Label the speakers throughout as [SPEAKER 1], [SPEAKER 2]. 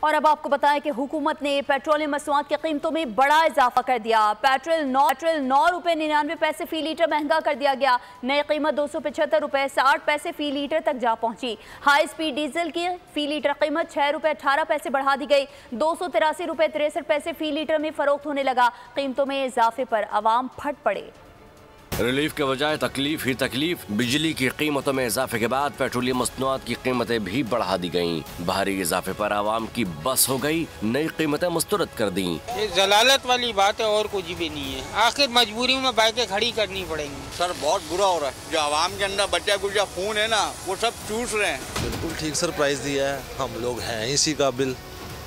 [SPEAKER 1] और अब आपको बताएं कि हुकूमत ने पेट्रोलियम मसनूआत की कीमतों में बड़ा इजाफा कर दिया। पेट्रोल 9 रुपये 99 पैसे फी लीटर महंगा कर दिया गया। नई कीमत 275 रुपये 60 पैसे फी लीटर तक जा पहुंची। हाई स्पीड डीजल की फी लीटर कीमत 6 रुपये 18 पैसे बढ़ा दी गई। 283 रुपये 63 पैसे फी लीटर में फरोख्त होने लगा। कीमतों में इजाफे पर आवाम फट पड़े।
[SPEAKER 2] रिलीफ के बजाय तकलीफ ही तकलीफ। बिजली की कीमतों में इजाफे के बाद पेट्रोलियम मसनूआत की कीमतें भी बढ़ा दी गईं। भारी इजाफे पर आवाम की बस हो गई, नई कीमतें मुस्तरद कर दी।
[SPEAKER 3] ये जलालत वाली बात है और कुछ भी नहीं है। आखिर मजबूरी में बाइकें खड़ी करनी पड़ेंगी।
[SPEAKER 4] सर बहुत बुरा हो रहा है। जो आवाम के अंदर बच्चा गुजा खून है ना, वो सब चूस रहे हैं।
[SPEAKER 5] बिल्कुल ठीक सर प्राइस दिया है। हम लोग हैं इसी काबिल,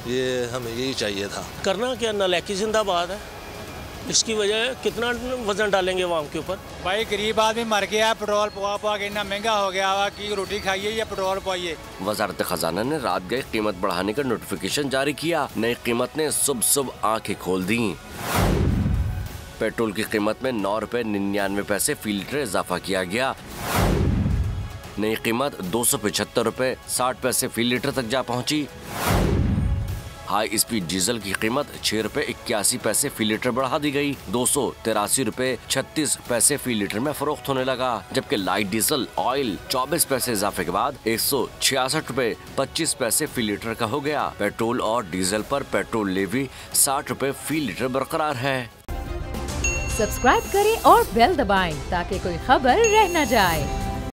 [SPEAKER 5] ये हमें यही चाहिए था।
[SPEAKER 6] करना क्या, नालायकी जिंदाबाद है। इसकी वजह कितना वजन डालेंगे आवाम के ऊपर।
[SPEAKER 7] भाई गरीब आदमी मर गया, पेट्रोल पवा के इतना महंगा हो गया हुआ कि रोटी खाइए या पेट्रोल पाइए।
[SPEAKER 2] वजारत खजाना ने रात गए कीमत बढ़ाने का नोटिफिकेशन जारी किया। नई कीमत ने सुबह आंखें खोल दी। पेट्रोल की कीमत में 9 रुपये 99 पैसे फी लीटर इजाफा किया गया। नई कीमत 275 रुपये 60 पैसे फी लीटर तक जा पहुंची। हाई स्पीड डीजल की कीमत 6 रुपये 81 पैसे फी लीटर बढ़ा दी गई। 283 रुपये 36 पैसे फी लीटर में फरोख्त होने लगा। जबकि लाइट डीजल ऑयल 24 पैसे इजाफे के बाद 166 रुपये 25 पैसे फी लीटर का हो गया। पेट्रोल और डीजल पर पेट्रोल लेवी 60 रुपये फी लीटर बरकरार है।
[SPEAKER 8] सब्सक्राइब करें और बेल दबाएं ताकि कोई खबर रह न जाए।